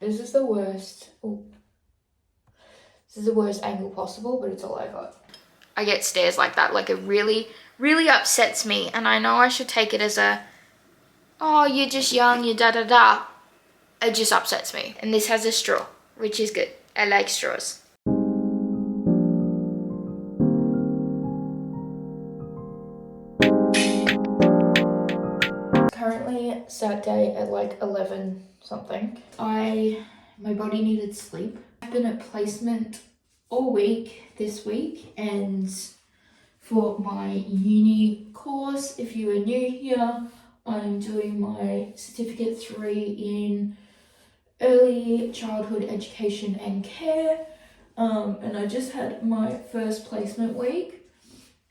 This is the worst. Ooh. This is the worst angle possible, but it's all I got. I get stares like that. Like, it really, really upsets me. And I know I should take it as a, oh, you're just young, you da-da-da. It just upsets me. And this has a straw, which is good. I like straws. Currently Saturday at like 11 something. My body needed sleep. I've been at placement all week this week, and for my uni course, if you are new here, I'm doing my Certificate 3 in Early Childhood Education and Care, and I just had my first placement week,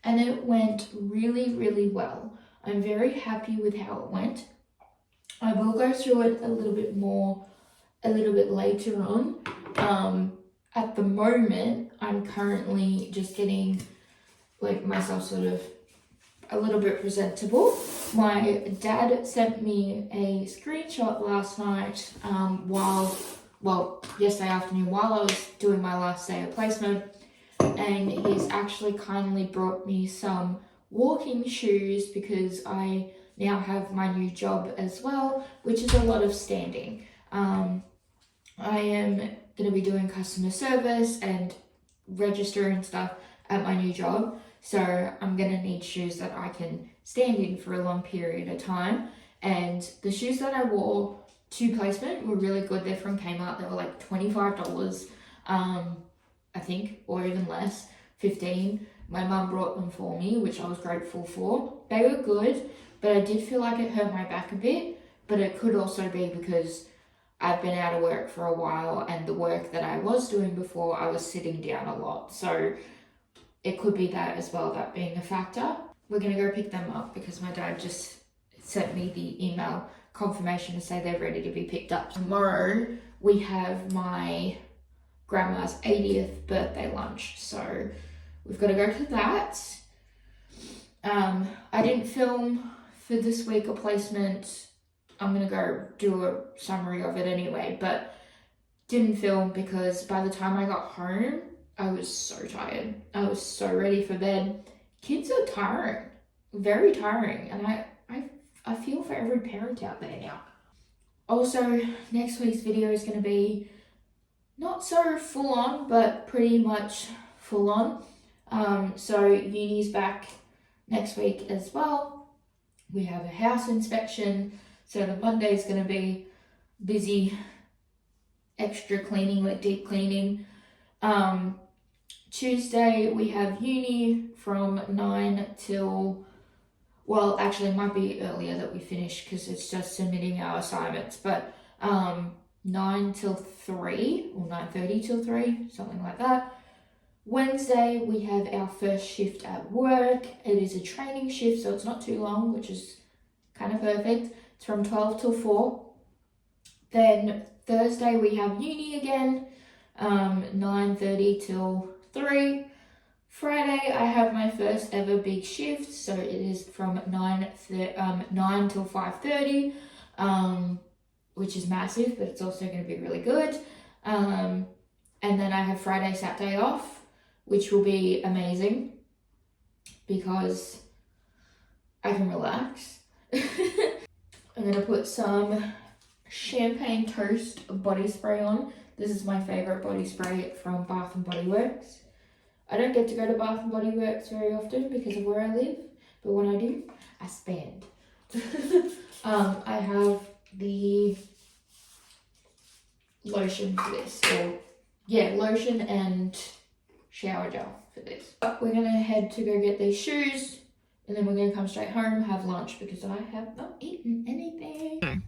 and it went really, really well. I'm very happy with how it went. I will go through it a little bit more a little bit later on. At the moment, I'm currently just getting like myself sort of a little bit presentable. My dad sent me a screenshot last night yesterday afternoon while I was doing my last day of placement, and he's actually kindly brought me some walking shoes because I now have my new job as well, which is a lot of standing. I am going to be doing customer service and register and stuff at my new job, so I'm going to need shoes that I can stand in for a long period of time. And the shoes that I wore to placement were really good. They're from Kmart. They were like $25, I think, or even less, 15. My mum brought them for me, which I was grateful for. They were good, but I did feel like it hurt my back a bit, but it could also be because I've been out of work for a while, and the work that I was doing before, I was sitting down a lot. So it could be that as well, that being a factor. We're going to go pick them up because my dad just sent me the email confirmation to say they're ready to be picked up. Tomorrow we have my grandma's 80th birthday lunch, so we've got to go to that. I didn't film for this week a placement. I'm going to go do a summary of it anyway, but didn't film because by the time I got home, I was so tired. I was so ready for bed. Kids are tiring, very tiring, and I feel for every parent out there now. Also, next week's video is going to be not so full on, but pretty much full on. So uni's back next week as well. We have a house inspection. So the Monday is going to be busy, extra cleaning, like deep cleaning. Tuesday we have uni from 9 till, well, actually it might be earlier that we finish because it's just submitting our assignments, but 9 till 3 or 9:30 till 3, something like that. Wednesday we have our first shift at work. It is a training shift, so it's not too long, which is kind of perfect. It's from 12 till 4. Then Thursday we have uni again, 9:30 till 3. Friday I have my first ever big shift, so it is from 9 till 5:30, which is massive, but it's also going to be really good. And then I have Friday, Saturday off, which will be amazing because I can relax. I'm going to put some Champagne Toast body spray on. This is my favourite body spray from Bath & Body Works. I don't get to go to Bath & Body Works very often because of where I live, but when I do, I spend. I have the lotion for this. Lotion and shower gel for this. But we're going to head to go get these shoes, and then we're going to come straight home, have lunch, because I have not eaten anything.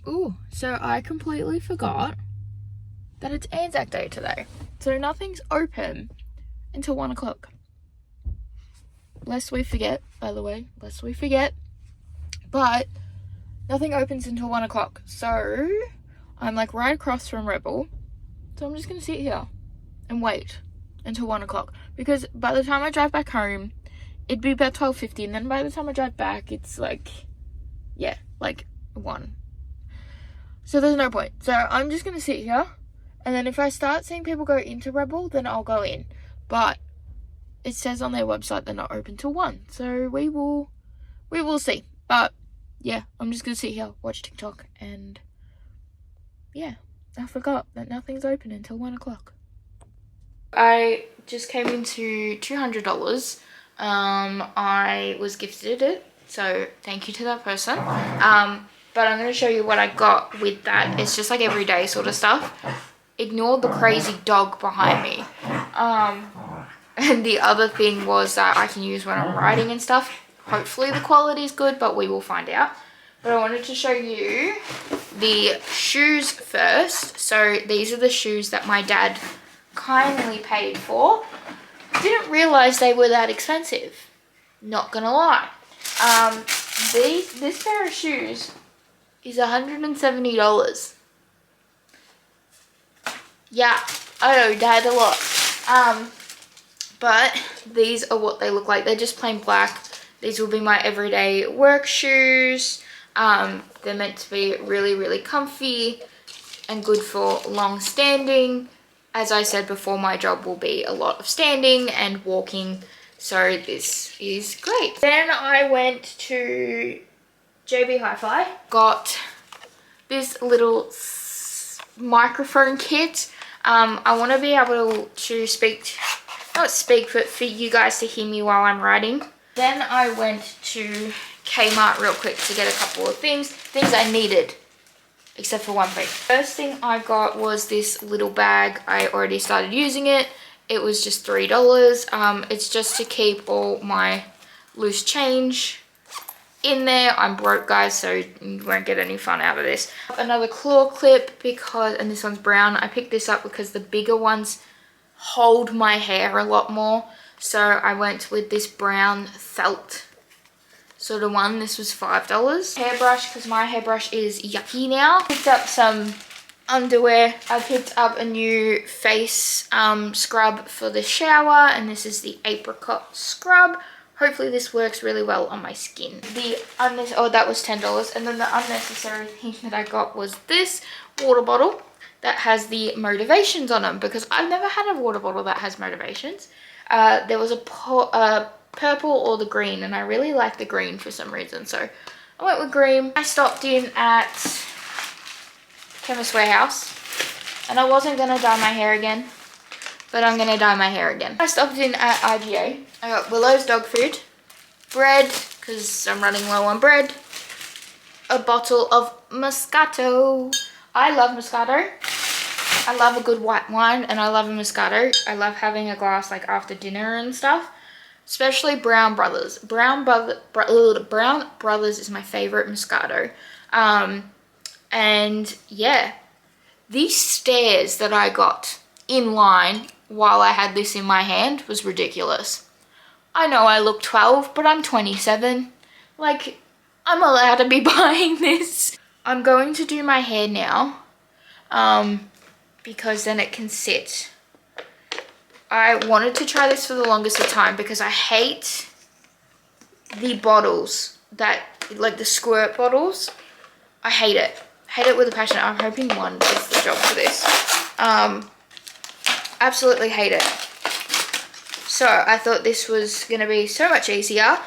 Ooh, so I completely forgot that it's Anzac Day today. So nothing's open until 1 o'clock. Lest we forget, by the way, lest we forget. But nothing opens until 1 o'clock. So I'm like right across from Rebel. So I'm just going to sit here and wait until 1 o'clock. Because by the time I drive back home, it'd be about 12:50. And then by the time I drive back, it's like, 1. So there's no point. So I'm just going to sit here. And then if I start seeing people go into Rebel, then I'll go in. But it says on their website they're not open till 1. So we will see. But yeah, I'm just going to sit here, watch TikTok. And yeah, I forgot that nothing's open until 1 o'clock. I just came into $200. I was gifted it, so thank you to that person. But I'm going to show you what I got with that. It's just like everyday sort of stuff. Ignore the crazy dog behind me. And the other thing was that I can use when I'm riding and stuff. Hopefully the quality is good, but we will find out. But I wanted to show you the shoes first. So these are the shoes that my dad kindly paid for. Didn't realize they were that expensive, not gonna lie. This pair of shoes is $170. Yeah, I owe Dad a lot. But these are what they look like. They're just plain black. These will be my everyday work shoes. They're meant to be really, really comfy and good for long standing. As I said before, my job will be a lot of standing and walking, so this is great. Then I went to JB Hi-Fi, got this little microphone kit. I want to be able to speak, not speak, but for you guys to hear me while I'm writing. Then I went to Kmart real quick to get a couple of things I needed. Except for one thing. First thing I got was this little bag. I already started using it. It was just $3. It's just to keep all my loose change in there. I'm broke, guys, so you won't get any fun out of this. Another claw clip because, and this one's brown. I picked this up because the bigger ones hold my hair a lot more. So I went with this brown felt sort of one. This was $5. Hairbrush, because my hairbrush is yucky now. Picked up some underwear. I picked up a new face scrub for the shower, and this is the apricot scrub. Hopefully this works really well on my skin. That was $10. And then the unnecessary thing that I got was this water bottle that has the motivations on them, because I've never had a water bottle that has motivations. There was a purple or the green, and I really like the green for some reason, so I went with green. I stopped in at Chemist Warehouse, and I wasn't gonna dye my hair again, but I'm gonna dye my hair again. I stopped in at IGA. I got Willow's dog food, bread, because I'm running low on bread, a bottle of Moscato. I love Moscato. I love a good white wine, and I love a Moscato. I love having a glass like after dinner and stuff. Especially Brown Brothers. Brown Brothers is my favorite Moscato. And yeah, these stares that I got in line while I had this in my hand was ridiculous. I know I look 12, but I'm 27. Like, I'm allowed to be buying this. I'm going to do my hair now, because then it can sit. I wanted to try this for the longest of time because I hate the bottles that, like the squirt bottles. I hate it. Hate it with a passion. I'm hoping one does the job for this. Absolutely hate it. So I thought this was going to be so much easier.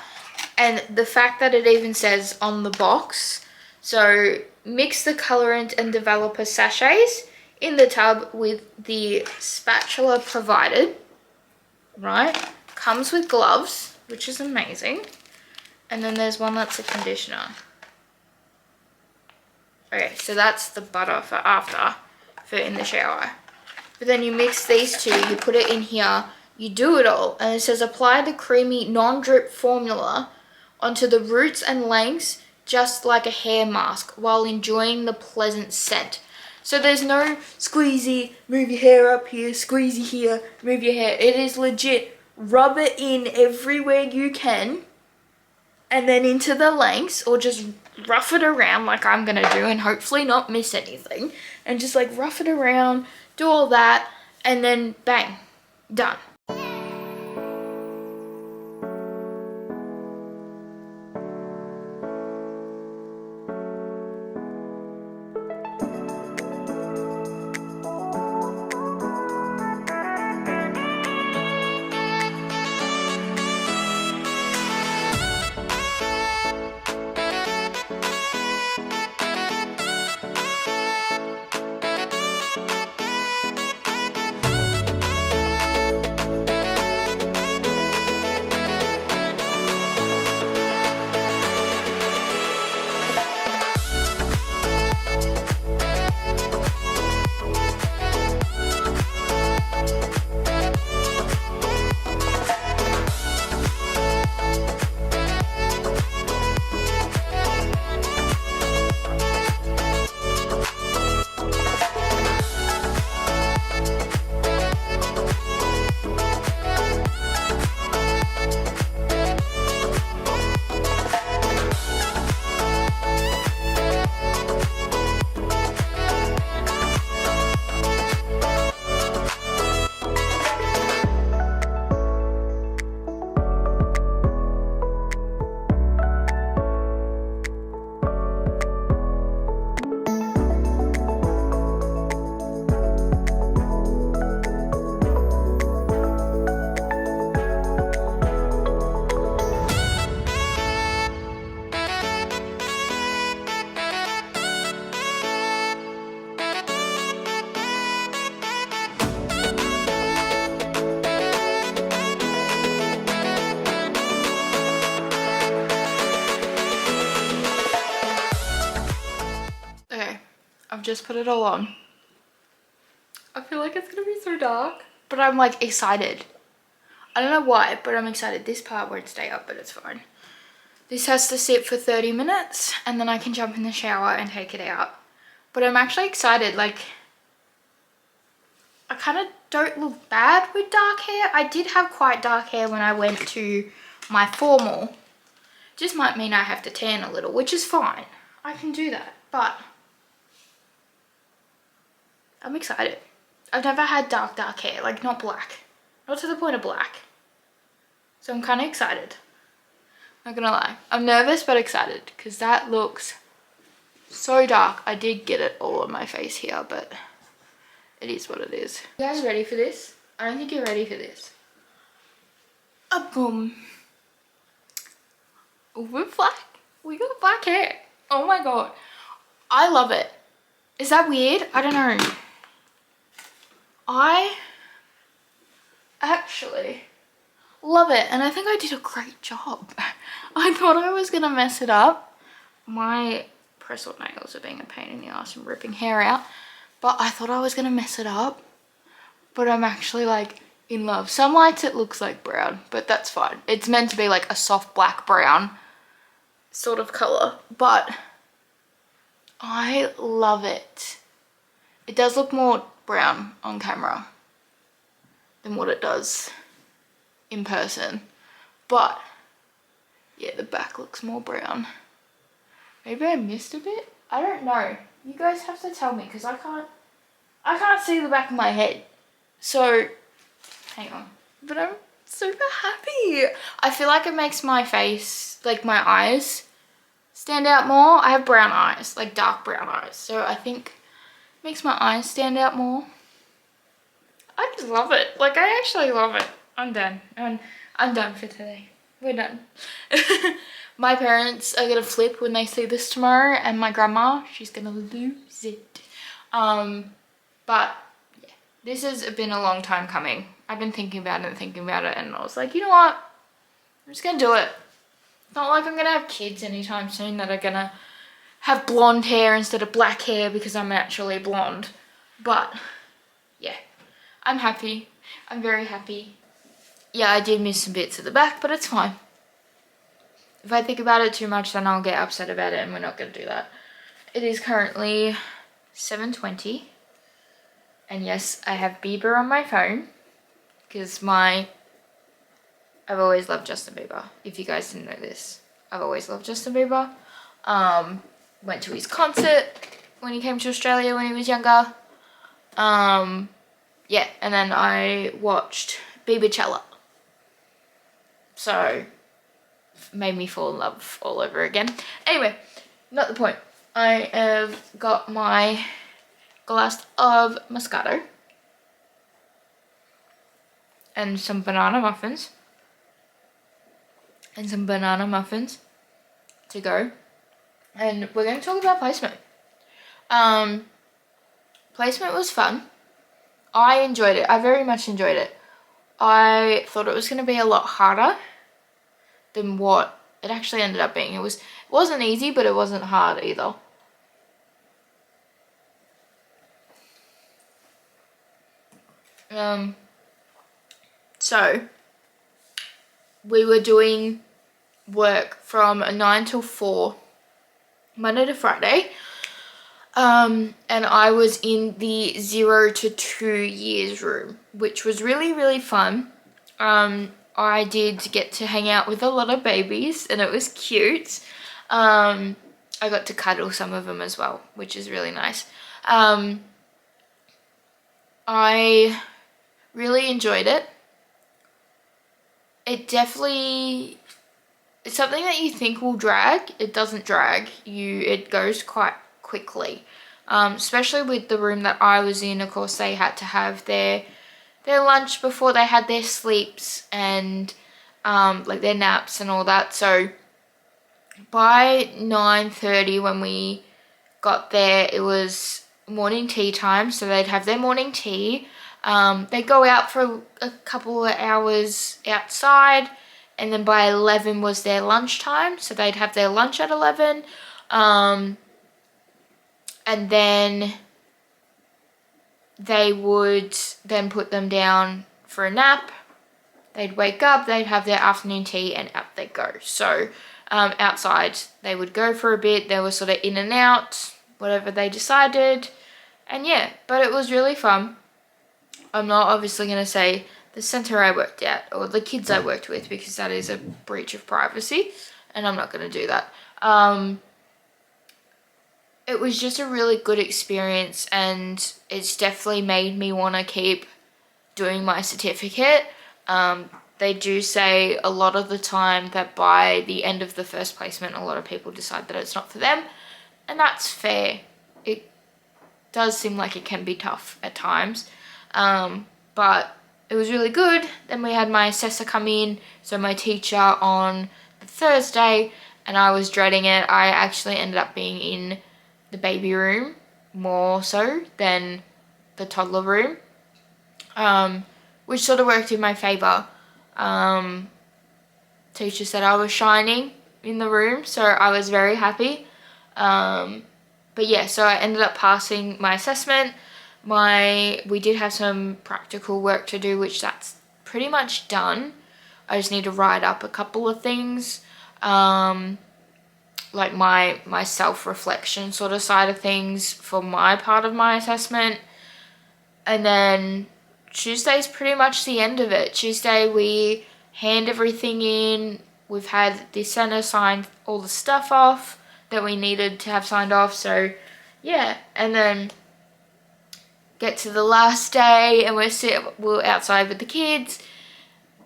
And the fact that it even says on the box, so mix the colorant and developer sachets in the tub with the spatula provided, right? Comes with gloves, which is amazing. And then there's one that's a conditioner. Okay, so that's the butter for after, for in the shower. But then you mix these two, you put it in here, you do it all, and it says apply the creamy non-drip formula onto the roots and lengths just like a hair mask while enjoying the pleasant scent. So there's no squeezy, move your hair up here, squeezy here, move your hair. It is legit, rub it in everywhere you can, and then into the lengths, or just rough it around like I'm gonna do and hopefully not miss anything. And just like rough it around, do all that, and then bang, done. just put it all on. I feel like it's gonna be so dark, but I'm like excited. I don't know why, but I'm excited. This part won't stay up, but it's fine. This has to sit for 30 minutes and then I can jump in the shower and take it out. But I'm actually excited. Like, I kind of don't look bad with dark hair. I did have quite dark hair when I went to my formal. Just might mean I have to tan a little, which is fine. I can do that, but I'm excited. I've never had dark hair, like not black. Not to the point of black. So I'm kind of excited. Not gonna lie. I'm nervous but excited because that looks so dark. I did get it all on my face here, but it is what it is. You guys ready for this? I don't think you're ready for this. Boom. We're black. We got black hair. Oh my god. I love it. Is that weird? I don't know. I actually love it, and I think I did a great job. I thought I was gonna mess it up. My press-on nails are being a pain in the ass and ripping hair out, but I thought I was gonna mess it up. But I'm actually like in love. Some lights it looks like brown, but that's fine. It's meant to be like a soft black brown sort of color, but I love it. It does look more brown on camera than what it does in person, but yeah, the back looks more brown. Maybe I missed a bit. I don't know. You guys have to tell me because I can't see the back of my head. So hang on. But I'm super happy. I feel like it makes my face, like my eyes, stand out more. I have brown eyes, like dark brown eyes. So I think it makes my eyes stand out more. I just love it. Like, I actually love it. I'm done. I'm done for today. We're done. My parents are gonna flip when they see this tomorrow, and my grandma, she's gonna lose it. But yeah, this has been a long time coming. I've been thinking about it, and I was like, you know what? I'm just gonna do it. It's not like I'm gonna have kids anytime soon that are gonna have blonde hair instead of black hair because I'm actually blonde. But yeah, I'm happy. I'm very happy. Yeah, I did miss some bits at the back, but it's fine. If I think about it too much, then I'll get upset about it, and we're not going to do that. It is currently 7:20. And yes, I have Bieber on my phone. Because I've always loved Justin Bieber. If you guys didn't know this, I've always loved Justin Bieber. Went to his concert when he came to Australia when he was younger. Yeah, and then I watched Bieberchella. So made me fall in love all over again. Anyway, not the point. I have got my glass of Moscato and some banana muffins to go, and we're going to talk about placement. Placement was fun. I enjoyed it. I very much enjoyed it. I thought it was going to be a lot harder than what it actually ended up being. It wasn't easy, but it wasn't hard either. So we were doing work from 9 till 4, Monday to Friday. And I was in the 0 to 2 years room, which was really, really fun. I did get to hang out with a lot of babies, and it was cute. I got to cuddle some of them as well, which is really nice. I really enjoyed it. It's something that you think will drag. It doesn't drag. It goes quite quickly. Especially with the room that I was in. Of course, they had to have their lunch before they had their sleeps and like their naps and all that. So by 9:30 when we got there, it was morning tea time. So they'd have their morning tea. They'd go out for a couple of hours outside, and then by 11 was their lunch time. So they'd have their lunch at 11. and then they would then put them down for a nap. They'd wake up, they'd have their afternoon tea, and out they go. So outside they would go for a bit. They were sort of in and out, whatever they decided. And yeah, but it was really fun. I'm not obviously going to say the centre I worked at or the kids I worked with, because that is a breach of privacy, and I'm not going to do that. It was just a really good experience, and it's definitely made me want to keep doing my certificate. They do say a lot of the time that by the end of the first placement, a lot of people decide that it's not for them, and that's fair. It does seem like it can be tough at times, but it was really good. Then we had my assessor come in, so my teacher on the Thursday, and I was dreading it. I actually ended up being in the baby room more so than the toddler room, which sort of worked in my favour. Teacher said I was shining in the room, so I was very happy. But yeah, so I ended up passing my assessment. We did have some practical work to do, which that's pretty much done. I just need to write up a couple of things, like my self-reflection sort of side of things for my part of my assessment. And then Tuesday's pretty much the end of it. Tuesday we hand everything in. We've had the centre sign all the stuff off that we needed to have signed off. So yeah, and then get to the last day, and we're outside with the kids,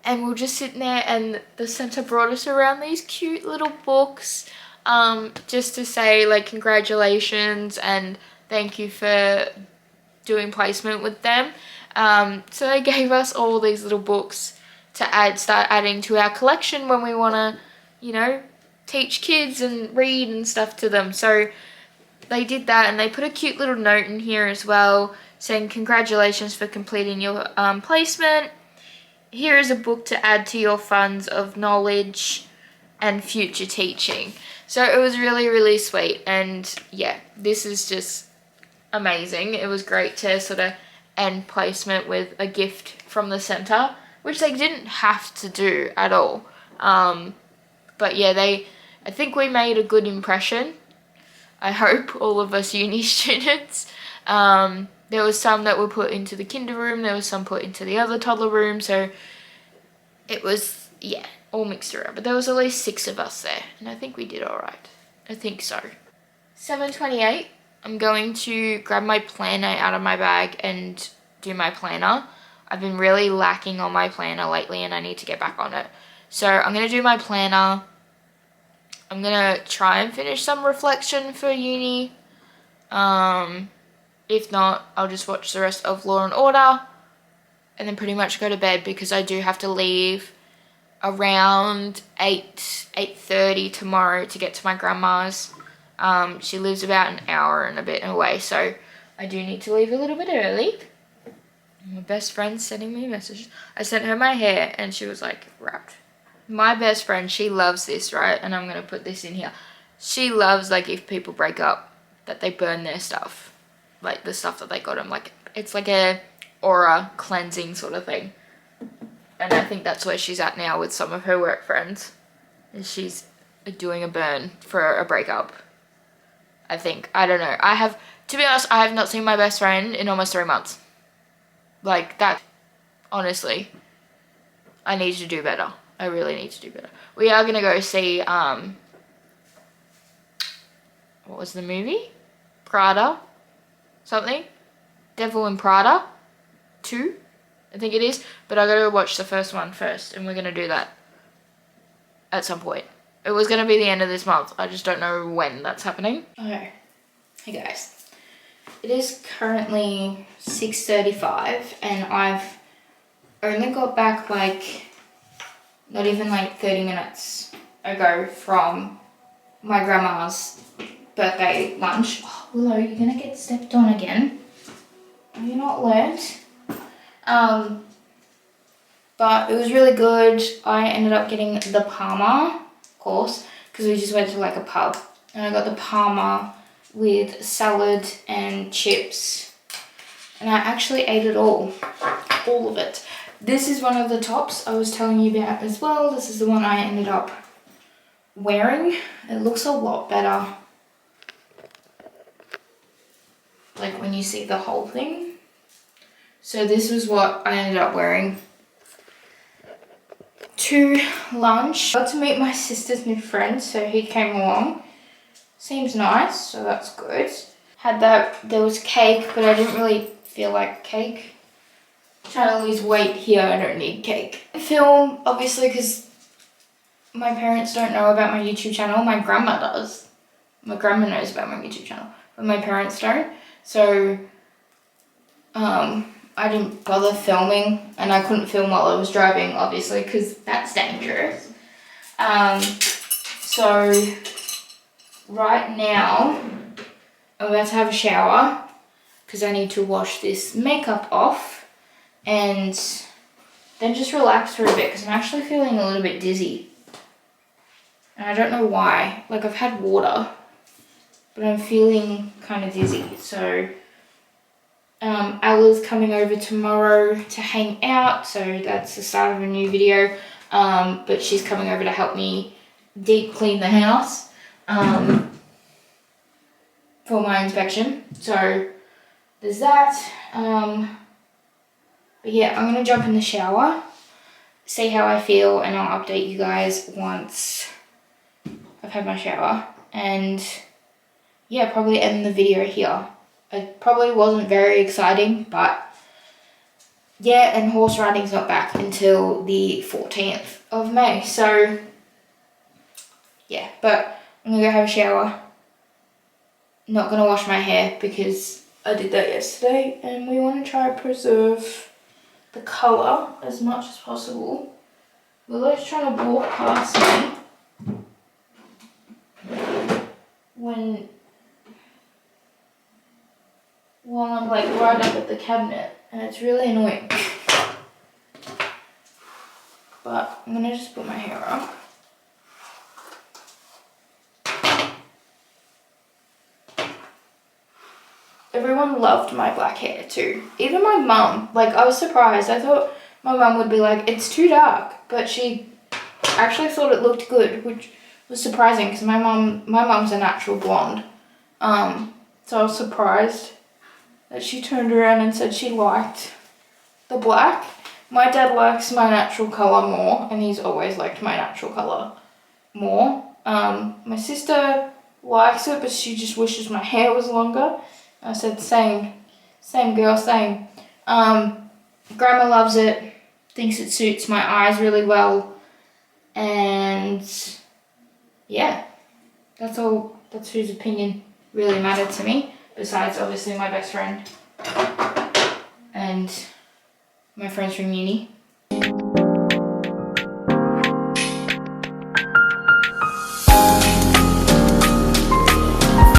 and we're just sitting there, and the centre brought us around these cute little books, just to say like congratulations and thank you for doing placement with them. So they gave us all these little books to start adding to our collection when we want to, you know, teach kids and read and stuff to them. So they did that, and they put a cute little note in here as well saying congratulations for completing your placement. Here is a book to add to your funds of knowledge and future teaching. So it was really, really sweet. And yeah, this is just amazing. It was great to sort of end placement with a gift from the centre, which they didn't have to do at all. But yeah, I think we made a good impression. I hope, all of us uni students. There was some that were put into the kinder room, there was some put into the other toddler room, so it was, yeah, all mixed around. But there was at least 6 of us there, and I think we did all right. I think so. 7:28, I'm going to grab my planner out of my bag and do my planner. I've been really lacking on my planner lately, and I need to get back on it. So I'm going to do my planner. I'm going to try and finish some reflection for uni. If not, I'll just watch the rest of Law and Order and then pretty much go to bed, because I do have to leave around 8:30 tomorrow to get to my grandma's. She lives about an hour and a bit away, so I do need to leave a little bit early. My best friend's sending me messages. I sent her my hair and she was like wrapped. My best friend, she loves this, right? And I'm going to put this in here. She loves, like, if people break up, that they burn their stuff. Like, the stuff that they got them. Like, it's like a aura cleansing sort of thing. And I think that's where she's at now with some of her work friends. Is she's doing a burn for a breakup. I think. I don't know. To be honest, I have not seen my best friend in almost 3 months. Like, that, honestly, I need to do better. I really need to do better. We are going to go see, what was the movie? Prada? Something? Devil in Prada 2, I think it is. But I got to watch the first one first, and we're going to do that at some point. It was going to be the end of this month. I just don't know when that's happening. Okay. Hey guys. It is currently 6:35, and I've only got back like not even like 30 minutes ago from my grandma's birthday lunch. Oh, Willow, you're gonna get stepped on again. Have you not learned? But it was really good. I ended up getting the Parma course because we just went to like a pub, and I got the Parma with salad and chips. And I actually ate it all of it. This is one of the tops I was telling you about as well. This is the one I ended up wearing. It looks a lot better, like when you see the whole thing. So this was what I ended up wearing to lunch. Got to meet my sister's new friend, so he came along. Seems nice, so that's good. Had that, there was cake, but I didn't really feel like cake. Trying to lose weight here, I don't need cake. Film, obviously, because my parents don't know about my YouTube channel. My grandma does. My grandma knows about my YouTube channel, but my parents don't. So, I didn't bother filming, and I couldn't film while I was driving, obviously, because that's dangerous. So, right now, I'm about to have a shower, because I need to wash this makeup off, and then just relax for a bit, because I'm actually feeling a little bit dizzy. And I don't know why. Like, I've had water, but I'm feeling kind of dizzy. So, Ella's coming over tomorrow to hang out, so that's the start of a new video. But she's coming over to help me deep clean the house for my inspection. So, there's that. But yeah, I'm going to jump in the shower, see how I feel, and I'll update you guys once I've had my shower. And yeah, probably end the video here. It probably wasn't very exciting, but yeah, and horse riding's not back until the 14th of May. So yeah, but I'm going to go have a shower. Not going to wash my hair because I did that yesterday, and we want to try to preserve the colour as much as possible. Willow's trying to walk past me while I'm like right up at the cabinet, and it's really annoying. But I'm gonna just put my hair up. Everyone loved my black hair too. Even my mum. Like, I was surprised. I thought my mum would be like, it's too dark. But she actually thought it looked good, which was surprising because my mum's a natural blonde. So I was surprised that she turned around and said she liked the black. My dad likes my natural colour more, and he's always liked my natural colour more. My sister likes it, but she just wishes my hair was longer. I said, same girl, same. Grandma loves it, thinks it suits my eyes really well, and yeah, that's all. That's whose opinion really mattered to me, besides obviously my best friend and my friends from uni.